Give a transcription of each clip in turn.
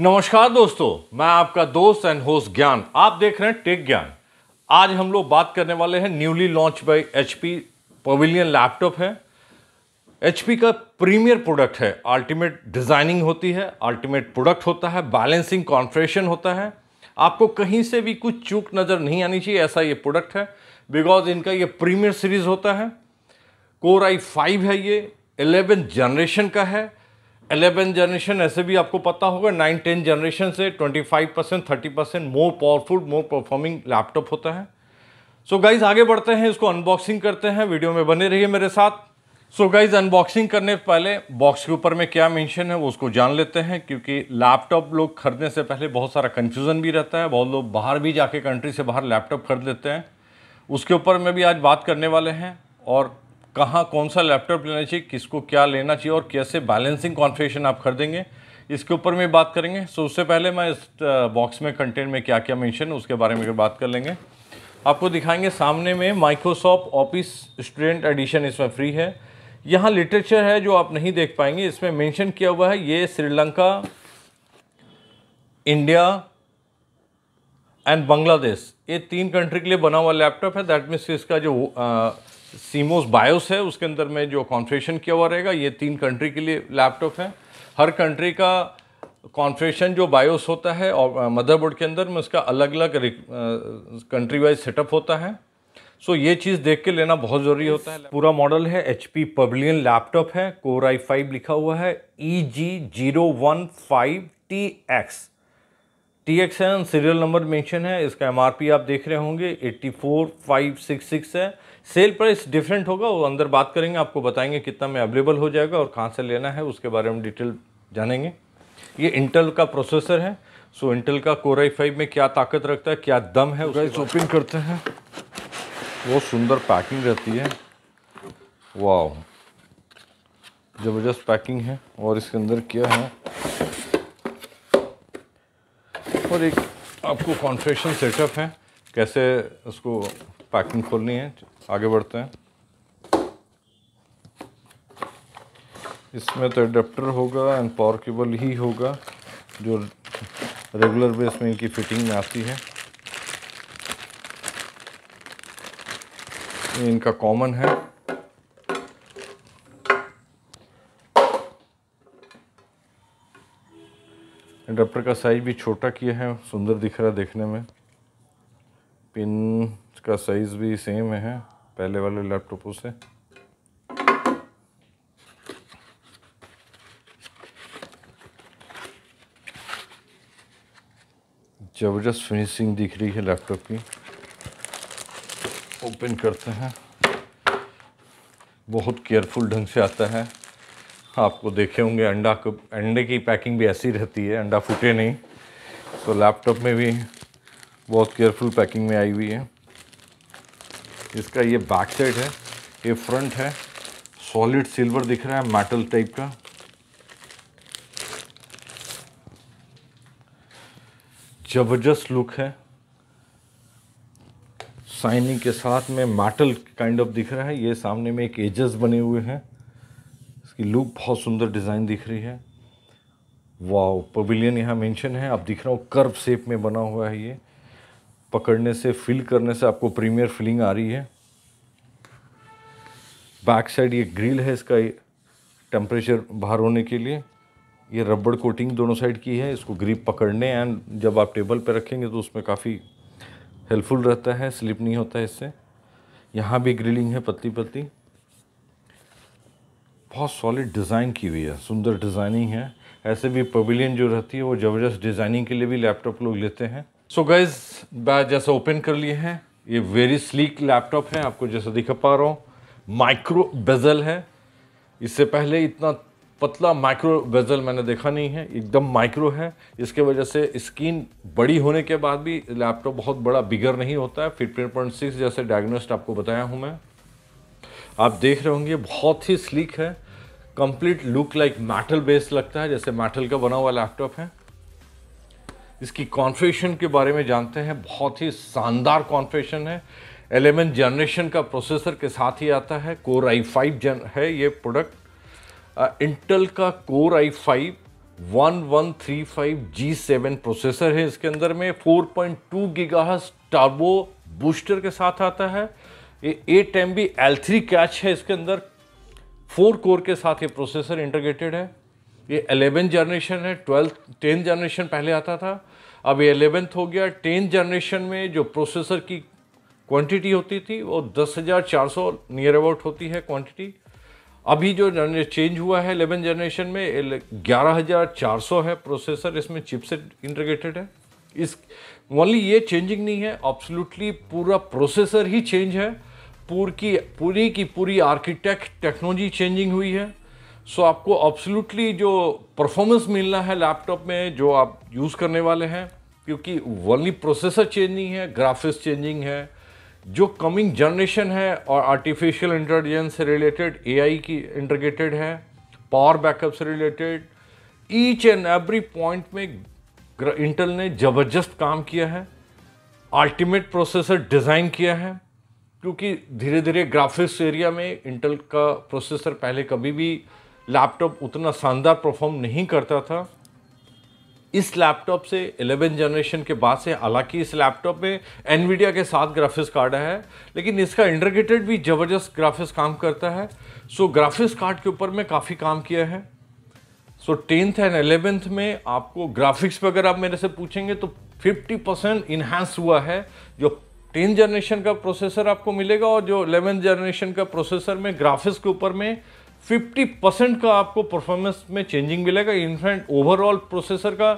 नमस्कार दोस्तों, मैं आपका दोस्त एंड होस्ट ज्ञान। आप देख रहे हैं टेक ज्ञान। आज हम लोग बात करने वाले हैं newly launch by HP pavilion laptop है। एचपी का प्रीमियर प्रोडक्ट है। अल्टीमेट डिजाइनिंग होती है, अल्टीमेट प्रोडक्ट होता है, बैलेंसिंग कॉन्फ़िगरेशन होता है। आपको कहीं से भी कुछ चूक नज़र नहीं आनी चाहिए, ऐसा ये प्रोडक्ट है। बिकॉज इनका ये प्रीमियर सीरीज होता है। कोर i5 है, ये 11th जनरेशन का है। 11th जनरेशन ऐसे भी आपको पता होगा 9-10 जनरेशन से 25% 30% मोर पावरफुल, मोर परफॉर्मिंग लैपटॉप होता है। सो गाइज आगे बढ़ते हैं, इसको अनबॉक्सिंग करते हैं। वीडियो में बने रहिए मेरे साथ। सो गाइज अनबॉक्सिंग करने से पहले बॉक्स के ऊपर में क्या मेंशन है वो उसको जान लेते हैं, क्योंकि लैपटॉप लोग खरीदने से पहले बहुत सारा कंफ्यूजन भी रहता है। बहुत लोग बाहर भी जाके कंट्री से बाहर लैपटॉप खरीद लेते हैं। उसके ऊपर में भी आज बात करने वाले हैं, और कहाँ कौन सा लैपटॉप लेना चाहिए, किसको क्या लेना चाहिए और कैसे बैलेंसिंग कॉन्फ़िगरेशन आप खरीदेंगे, इसके ऊपर में बात करेंगे। सो उससे पहले मैं इस बॉक्स में कंटेंट में क्या क्या मेंशन है उसके बारे में बात कर लेंगे। आपको दिखाएंगे सामने में माइक्रोसॉफ्ट ऑफिस स्टूडेंट एडिशन इसमें फ्री है। यहाँ लिटरेचर है जो आप नहीं देख पाएंगे, इसमें मेंशन किया हुआ है ये श्रीलंका, इंडिया एंड बांग्लादेश, ये 3 कंट्री के लिए बना हुआ लैपटॉप है। दैट मीन्स इसका जो सीमोस बायोस है उसके अंदर में जो कॉन्फ़िगरेशन किया हुआ रहेगा, ये 3 कंट्री के लिए लैपटॉप है। हर कंट्री का कॉन्फ़िगरेशन जो बायोस होता है और मदरबोर्ड के अंदर में उसका अलग अलग कंट्री वाइज सेटअप होता है। सो ये चीज़ देख के लेना बहुत ज़रूरी होता है। पूरा मॉडल है एचपी पवेलियन लैपटॉप है। कोर i5 लिखा हुआ है, EG015TX है, सीरियल नंबर मेंशन है। इसका एमआरपी आप देख रहे होंगे 84,566 है। सेल प्राइस डिफरेंट होगा, वो अंदर बात करेंगे, आपको बताएंगे कितना में अवेलेबल हो जाएगा और कहाँ से लेना है उसके बारे में डिटेल जानेंगे। ये इंटेल का प्रोसेसर है। सो इंटेल का कोर i5 में क्या ताकत रखता है, क्या दम है, उसको ओपन करते हैं। बहुत सुंदर पैकिंग रहती है, वाह ज़बरदस्त पैकिंग है। और इसके अंदर क्या है, और एक आपको कॉन्फ़िगरेशन सेटअप है, कैसे उसको पैकिंग खोलनी है। आगे बढ़ते हैं। इसमें तो एडेप्टर होगा एंड पावर केबल ही होगा जो रेगुलर बेस में इनकी फिटिंग में आती है। ये इनका कॉमन है। एडेप्टर का साइज भी छोटा किया है, सुंदर दिख रहा है देखने में। पिन का साइज भी सेम है पहले वाले लैपटॉपों से। जबरदस्त फिनिशिंग दिख रही है लैपटॉप की। ओपन करते हैं, बहुत केयरफुल ढंग से आता है। आपको देखे होंगे अंडे की पैकिंग भी ऐसी रहती है, अंडा फूटे नहीं। तो लैपटॉप में भी बहुत केयरफुल पैकिंग में आई हुई है। इसका ये बैक साइड है, ये फ्रंट है। सॉलिड सिल्वर दिख रहा है, मेटल टाइप का। जबरदस्त लुक है, शाइनिंग के साथ में मेटल काइंड ऑफ दिख रहा है। ये सामने में एक एजेस बने हुए हैं। इसकी लुक बहुत सुंदर डिज़ाइन दिख रही है। वाव, पवेलियन यहाँ मेंशन है, आप दिख रहा हो कर्व शेप में बना हुआ है। ये पकड़ने से, फील करने से आपको प्रीमियर फीलिंग आ रही है। बैक साइड ये ग्रिल है इसका, टेम्परेचर बाहर होने के लिए। ये रबड़ कोटिंग दोनों साइड की है, इसको ग्रिप पकड़ने एंड जब आप टेबल पे रखेंगे तो उसमें काफ़ी हेल्पफुल रहता है, स्लिप नहीं होता है इससे। यहाँ भी ग्रिलिंग है पतली पतली। बहुत सॉलिड डिज़ाइन की हुई है, सुंदर डिज़ाइनिंग है। ऐसे भी पवेलियन जो रहती है वो ज़बरदस्त डिज़ाइनिंग के लिए भी लैपटॉप लोग लेते हैं। सो गाइज जैसा ओपन कर लिए हैं, ये वेरी स्लीक लैपटॉप है। आपको जैसा दिखा पा रहा हूँ, माइक्रो बेजल है। इससे पहले इतना पतला माइक्रो बेजल मैंने देखा नहीं है, एकदम माइक्रो है। इसके वजह से स्क्रीन बड़ी होने के बाद भी लैपटॉप बहुत बड़ा बिगर नहीं होता है। 15.6 जैसे डायग्नोस्ट आपको बताया हूँ मैं। आप देख रहे होंगे बहुत ही स्लीक है, complete look like metal base लगता है, जैसे मेटल का बना हुआ लैपटॉप है। इसकी कॉन्फ़िगरेशन के बारे में जानते हैं, बहुत ही शानदार कॉन्फ़िगरेशन है। 11th जनरेशन का प्रोसेसर के साथ ही आता है। कोर i5 है ये प्रोडक्ट। इंटेल का कोर i5 1135G7 प्रोसेसर है इसके अंदर में, 4.2 गीगाहर्ट्ज़ टर्बो बूस्टर के साथ आता है। ये 8 MB L3 कैच है इसके अंदर, 4 कोर के साथ ये प्रोसेसर इंटीग्रेटेड है। ये 11 जनरेशन है, 10 जनरेशन पहले आता था, अब ये 11th हो गया। 10 जनरेशन में जो प्रोसेसर की क्वांटिटी होती थी वो 10,400 नियर अबाउट होती है क्वांटिटी। अभी जो चेंज हुआ है 11 जनरेशन में 11,400 है प्रोसेसर, इसमें चिपसेट इंटीग्रेटेड है। इस ओनली ये चेंजिंग नहीं है, एब्सोल्युटली पूरा प्रोसेसर ही चेंज है, पूरी की आर्किटेक्ट टेक्नोलॉजी चेंजिंग हुई है। सो आपको एब्सोल्युटली जो परफॉर्मेंस मिलना है लैपटॉप में जो आप यूज़ करने वाले हैं, क्योंकि ओनली प्रोसेसर चेंज नहीं है, ग्राफिक्स चेंजिंग है, जो कमिंग जनरेशन है और आर्टिफिशियल इंटेलिजेंस से रिलेटेड AI की इंटीग्रेटेड है, पावर बैकअप से related each and every point में इंटेल ने ज़बरदस्त काम किया है, अल्टीमेट प्रोसेसर डिज़ाइन किया है। क्योंकि धीरे धीरे ग्राफिक्स एरिया में इंटेल का प्रोसेसर पहले कभी भी लैपटॉप उतना शानदार परफॉर्म नहीं करता था। इस लैपटॉप से 11 जनरेशन के बाद से, हालांकि इस लैपटॉप में एनवीडिया के साथ ग्राफिक्स कार्ड है, लेकिन इसका इंटीग्रेटेड भी ज़बरदस्त ग्राफिक्स काम करता है। सो ग्राफिक्स कार्ड के ऊपर में काफ़ी काम किया है। सो 10th एंड 11th में आपको ग्राफिक्स पे अगर आप मेरे से पूछेंगे तो 50% इन्हांस हुआ है। जो 10 जनरेशन का प्रोसेसर आपको मिलेगा और जो 11 जनरेशन का प्रोसेसर में ग्राफिक्स के ऊपर में 50% का आपको परफॉर्मेंस में चेंजिंग मिलेगा। इनफैक्ट ओवरऑल प्रोसेसर का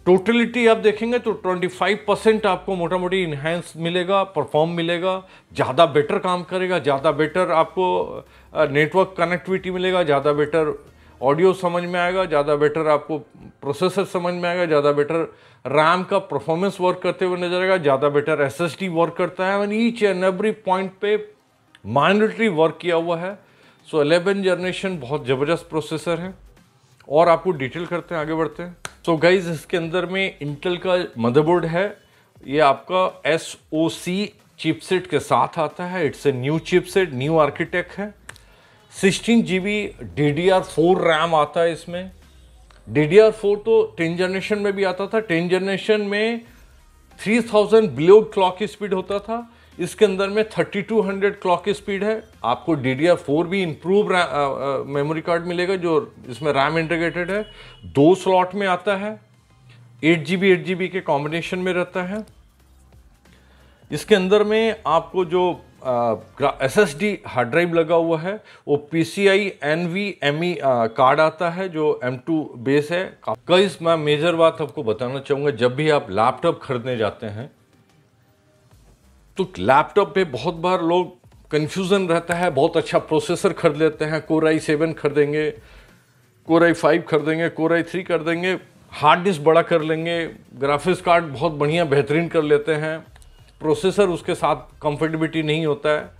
टोटलिटी आप देखेंगे तो 25% आपको मोटा मोटी इन्हेंस मिलेगा, परफॉर्म मिलेगा, ज़्यादा बेटर काम करेगा, ज़्यादा बेटर आपको नेटवर्क कनेक्टिविटी मिलेगा, ज़्यादा बेटर ऑडियो समझ में आएगा, ज़्यादा बेटर आपको प्रोसेसर समझ में आएगा, ज़्यादा बेटर रैम का परफॉर्मेंस वर्क करते हुए नजर आएगा, ज़्यादा बेटर SSD वर्क करता है। And each and every point पे माइन्यूटली वर्क किया हुआ है। सो 11 जनरेशन बहुत ज़बरदस्त प्रोसेसर है और आपको डिटेल करते हैं, आगे बढ़ते हैं। सो गाइज इसके अंदर में इंटेल का मदरबोर्ड है, ये आपका SoC चिपसेट के साथ आता है। It's a new chipset, new architect है। 16 GB DDR4 रैम आता है इसमें। DDR4 तो 10 जनरेशन में भी आता था। 10 जनरेशन में 3000 बिलो क्लॉक की स्पीड होता था, इसके अंदर में 3200 क्लॉक की स्पीड है। आपको DDR4 भी इम्प्रूव मेमोरी कार्ड मिलेगा जो इसमें रैम इंटीग्रेटेड है। 2 स्लॉट में आता है, 8GB के कॉम्बिनेशन में रहता है। इसके अंदर में आपको जो SSD हार्ड ड्राइव लगा हुआ है वो PCI NVMe कार्ड आता है जो M2 बेस है। गाइस मैं मेजर बात आपको बताना चाहूँगा, जब भी आप लैपटॉप खरीदने जाते हैं तो लैपटॉप पे बहुत बार लोग कन्फ्यूज़न रहता है। बहुत अच्छा प्रोसेसर खरीद लेते हैं, Core i7 खरीदेंगे, Core i5 खरीदेंगे, Core i3 कर देंगे, हार्ड डिस्क बड़ा कर लेंगे, ग्राफिक्स कार्ड बहुत बढ़िया बेहतरीन कर लेते हैं, प्रोसेसर उसके साथ कंफर्टेबिलिटी नहीं होता है।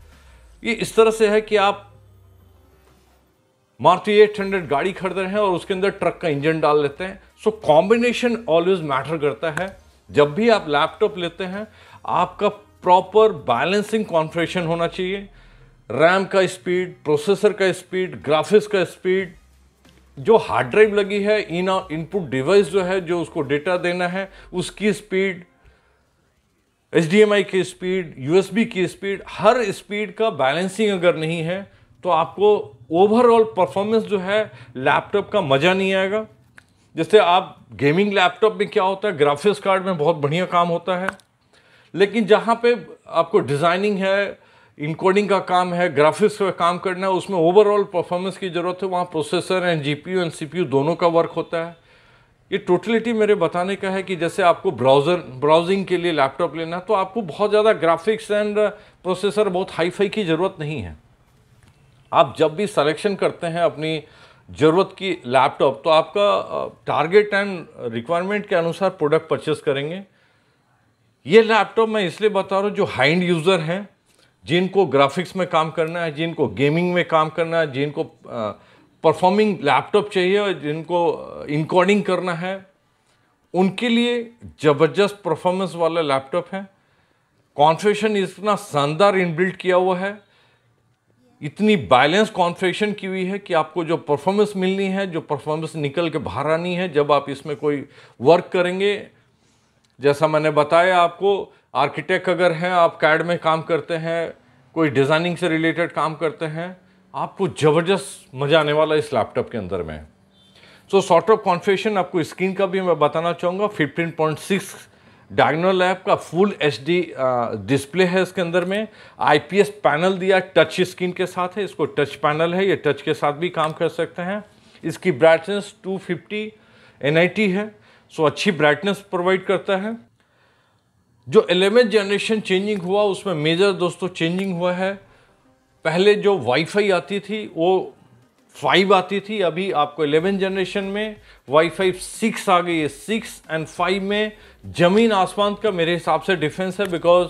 ये इस तरह से है कि आप मारुति 800 गाड़ी खरीद रहे हैं और उसके अंदर ट्रक का इंजन डाल लेते हैं। सो कॉम्बिनेशन ऑलवेज मैटर करता है। जब भी आप लैपटॉप लेते हैं आपका प्रॉपर बैलेंसिंग कॉन्फ़िगरेशन होना चाहिए। रैम का स्पीड, प्रोसेसर का स्पीड, ग्राफिक्स का स्पीड, जो हार्ड ड्राइव लगी है, इनपुट डिवाइस जो है जो उसको डेटा देना है उसकी स्पीड, HDMI की स्पीड, USB की स्पीड, हर स्पीड का बैलेंसिंग अगर नहीं है तो आपको ओवरऑल परफॉर्मेंस जो है लैपटॉप का मज़ा नहीं आएगा। जैसे आप गेमिंग लैपटॉप में क्या होता है, ग्राफिक्स कार्ड में बहुत बढ़िया काम होता है, लेकिन जहाँ पे आपको डिज़ाइनिंग है, इनकोडिंग का काम है, ग्राफिक्स का काम करना है, उसमें ओवरऑल परफॉर्मेंस की ज़रूरत है। वहाँ processor and GPU and CPU दोनों का वर्क होता है। ये टोटलिटी मेरे बताने का है कि जैसे आपको ब्राउजिंग के लिए लैपटॉप लेना तो आपको बहुत ज़्यादा ग्राफिक्स एंड प्रोसेसर बहुत हाई फाई की ज़रूरत नहीं है। आप जब भी सिलेक्शन करते हैं अपनी ज़रूरत की लैपटॉप तो आपका टारगेट एंड रिक्वायरमेंट के अनुसार प्रोडक्ट परचेस करेंगे। ये लैपटॉप मैं इसलिए बता रहा हूँ जो हाई एंड यूज़र हैं, जिनको ग्राफिक्स में काम करना है, जिनको गेमिंग में काम करना है, जिनको परफॉर्मिंग लैपटॉप चाहिए और जिनको इनकोडिंग करना है, उनके लिए ज़बरदस्त परफॉर्मेंस वाला लैपटॉप है। कॉन्फ़िगरेशन इतना शानदार इनबिल्ट किया हुआ है। इतनी बैलेंस कॉन्फ़िगरेशन की हुई है कि आपको जो परफॉर्मेंस मिलनी है, जो परफॉर्मेंस निकल के बाहर आनी है जब आप इसमें कोई वर्क करेंगे। जैसा मैंने बताया आपको, आर्किटेक्ट अगर हैं, आप कैड में काम करते हैं, कोई डिज़ाइनिंग से रिलेटेड काम करते हैं, आपको ज़बरदस्त मज़ा आने वाला इस लैपटॉप के अंदर में। सो सॉर्ट ऑफ कॉन्फ़िगरेशन आपको स्क्रीन का भी मैं बताना चाहूँगा। 15.6 डायगोनल लैब का फुल HD डिस्प्ले है इसके अंदर में। IPS पैनल दिया, टच स्क्रीन के साथ है, इसको टच पैनल है, ये टच के साथ भी काम कर सकते हैं। इसकी ब्राइटनेस 250 NIT है, सो अच्छी ब्राइटनेस प्रोवाइड करता है। जो 11th जनरेशन चेंजिंग हुआ उसमें मेजर दोस्तों चेंजिंग हुआ है। पहले जो वाईफाई आती थी वो 5 आती थी, अभी आपको 11th जनरेशन में वाईफाई 6 आ गई है। 6 और 5 में जमीन आसमान का मेरे हिसाब से डिफरेंस है, बिकॉज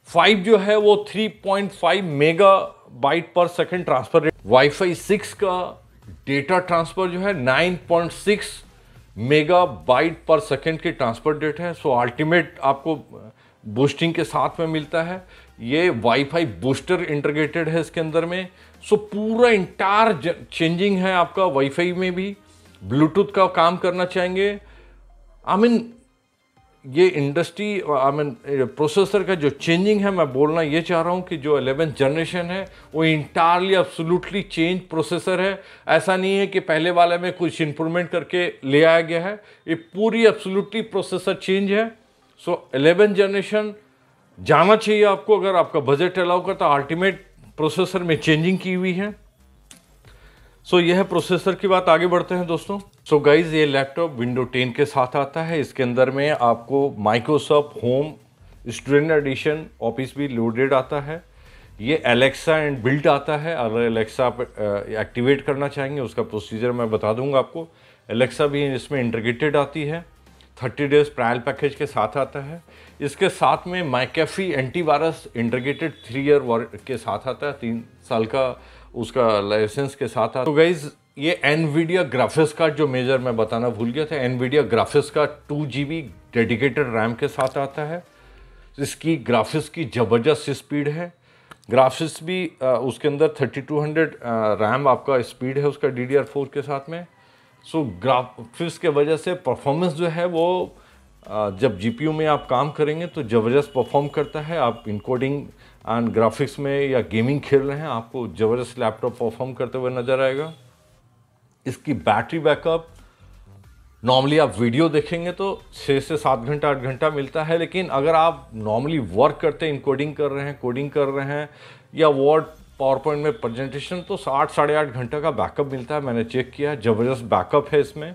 5 जो है वो 3.5 मेगाबाइट पर सेकंड ट्रांसफर रेट, वाईफाई 6 का डेटा ट्रांसफर जो है 9.6 मेगाबाइट पर सेकंड की ट्रांसफर रेट है। सो अल्टीमेट आपको बूस्टिंग के साथ में मिलता है। ये वाईफाई बूस्टर इंटीग्रेटेड है इसके अंदर में। सो पूरा इंटायर चेंजिंग है आपका। वाईफाई में भी ब्लूटूथ का काम करना चाहेंगे, ये इंडस्ट्री प्रोसेसर का जो चेंजिंग है, मैं बोलना ये चाह रहा हूँ कि जो 11th जनरेशन है वो इंटायरली एब्सोल्युटली चेंज प्रोसेसर है। ऐसा नहीं है कि पहले वाले में कुछ इंप्रूवमेंट करके ले आया गया है, ये पूरी एब्सोल्युटली प्रोसेसर चेंज है। सो 11th जनरेशन जाना चाहिए आपको, अगर आपका बजट अलाउ करता। अल्टीमेट प्रोसेसर में चेंजिंग की हुई है। सो यह है प्रोसेसर की बात। आगे बढ़ते हैं दोस्तों। सो गाइज, ये लैपटॉप विंडो 10 के साथ आता है। इसके अंदर में आपको Microsoft home student edition office भी लोडेड आता है। ये एलेक्सा एंड बिल्ट आता है। अगर एलेक्सा आप एक्टिवेट करना चाहेंगे उसका प्रोसीजर मैं बता दूंगा आपको। एलेक्सा भी इसमें इंटीग्रेटेड आती है। 30 डेज ट्रायल पैकेज के साथ आता है। इसके साथ में मैकेफी एंटीवायरस इंटीग्रेटेड 3 ईयर के साथ आता है, 3 साल का उसका लाइसेंस के साथ आता। तो गाइज, ये एनवीडिया ग्राफिक्स कार्ड जो मेजर मैं बताना भूल गया था, Nvidia graphics card 2 GB dedicated RAM के साथ आता है। इसकी ग्राफिक्स की ज़बरदस्त स्पीड है। ग्राफिक्स भी उसके अंदर 3200 रैम आपका स्पीड है उसका DDR4 के साथ में। सो ग्राफिक्स के वजह से परफॉर्मेंस जो है वो जब GPU में आप काम करेंगे तो ज़बरदस्त परफॉर्म करता है। आप इनकोडिंग एंड ग्राफिक्स में या गेमिंग खेल रहे हैं, आपको ज़बरदस्त लैपटॉप परफॉर्म करते हुए नज़र आएगा। इसकी बैटरी बैकअप नॉर्मली आप वीडियो देखेंगे तो 6 से 7 घंटा 8 घंटा मिलता है, लेकिन अगर आप नॉर्मली वर्क करते हैं, इनकोडिंग कर रहे हैं, कोडिंग कर रहे हैं या वर्ड पावर पॉइंट में प्रेजेंटेशन, तो 8 साढ़े 8 घंटा का बैकअप मिलता है। मैंने चेक किया, ज़बरदस्त बैकअप है इसमें।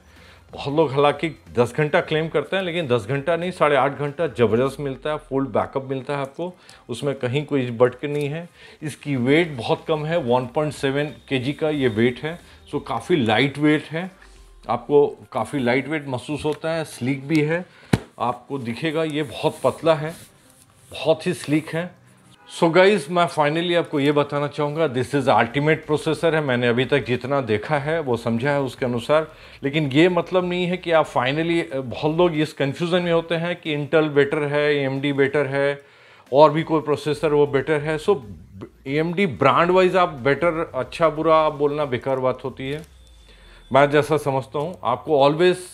बहुत लोग हालांकि 10 घंटा क्लेम करते हैं, लेकिन 10 घंटा नहीं, 8.5 घंटा ज़बरदस्त मिलता है। फुल बैकअप मिलता है आपको, उसमें कहीं कोई बट के नहीं है। इसकी वेट बहुत कम है, 1.7 kg का ये वेट है। सो काफ़ी लाइट वेट है, आपको काफ़ी लाइट वेट महसूस होता है। स्लीक भी है, आपको दिखेगा ये बहुत पतला है, बहुत ही स्लीक है। सो गाइज, मैं फाइनली आपको ये बताना चाहूँगा, दिस इज़ अल्टीमेट प्रोसेसर है। मैंने अभी तक जितना देखा है वो समझा है उसके अनुसार, लेकिन ये मतलब नहीं है कि आप फाइनली, बहुत लोग इस कन्फ्यूज़न में होते हैं कि इंटेल बेटर है, AMD बेटर है, और भी कोई प्रोसेसर वो बेटर है। सो AMD ब्रांड वाइज आप बेटर, अच्छा बुरा आप बोलना बेकार बात होती है। मैं जैसा समझता हूँ, आपको ऑलवेज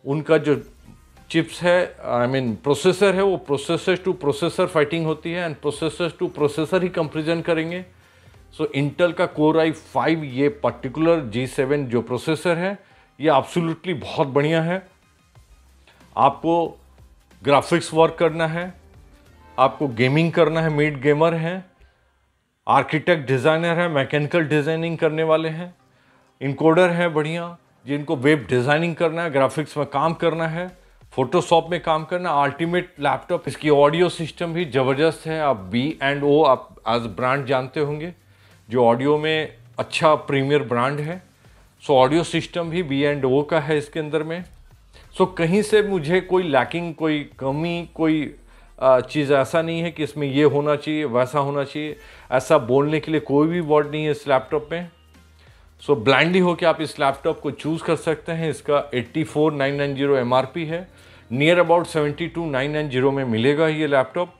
उनका जो चिप्स है, प्रोसेसर है, वो प्रोसेसर टू प्रोसेसर फाइटिंग होती है, and processor two processor he comparison करेंगे। सो इंटेल का Core i5 ये पर्टिकुलर G7 जो प्रोसेसर है ये एब्सोल्युटली बहुत बढ़िया है। आपको ग्राफिक्स वर्क करना है, आपको गेमिंग करना है, मिड गेमर है, आर्किटेक्ट डिज़ाइनर है, मैकेनिकल डिज़ाइनिंग करने वाले हैं, इनकोडर है बढ़िया, जिनको वेब डिज़ाइनिंग करना है, ग्राफिक्स में काम करना है, फोटोशॉप में काम करना। Ultimate laptop. इसकी ऑडियो सिस्टम भी ज़बरदस्त है। आप B&O आप एज ब्रांड जानते होंगे, जो ऑडियो में अच्छा प्रीमियर ब्रांड है। सो ऑडियो सिस्टम भी B&O का है इसके अंदर में। सो कहीं से मुझे कोई लैकिंग, कोई कमी, कोई चीज़ ऐसा नहीं है कि इसमें ये होना चाहिए, वैसा होना चाहिए, ऐसा बोलने के लिए कोई भी वर्ड नहीं है इस लैपटॉप में। सो ब्लाइंडली हो कि आप इस लैपटॉप को चूज़ कर सकते हैं। इसका 84,990 MRP है, नियर अबाउट 72,990 में मिलेगा ये लैपटॉप।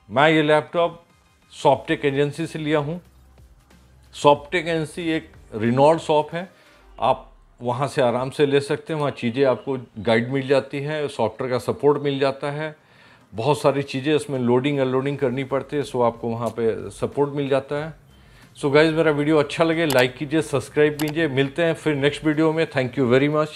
मैं ये लैपटॉप सॉफ्टेक एजेंसी से लिया हूँ। सॉफ्टेक एनसी एक रिनॉल्ड शॉप है, आप वहाँ से आराम से ले सकते हैं। वहाँ चीज़ें आपको गाइड मिल जाती है, सॉफ्टवेयर का सपोर्ट मिल जाता है, बहुत सारी चीज़ें इसमें लोडिंग अनलोडिंग करनी पड़ती है, सो आपको वहाँ पे सपोर्ट मिल जाता है। सो गाइज़, मेरा वीडियो अच्छा लगे लाइक कीजिए, सब्सक्राइब कीजिए। मिलते हैं फिर नेक्स्ट वीडियो में। Thank you very much.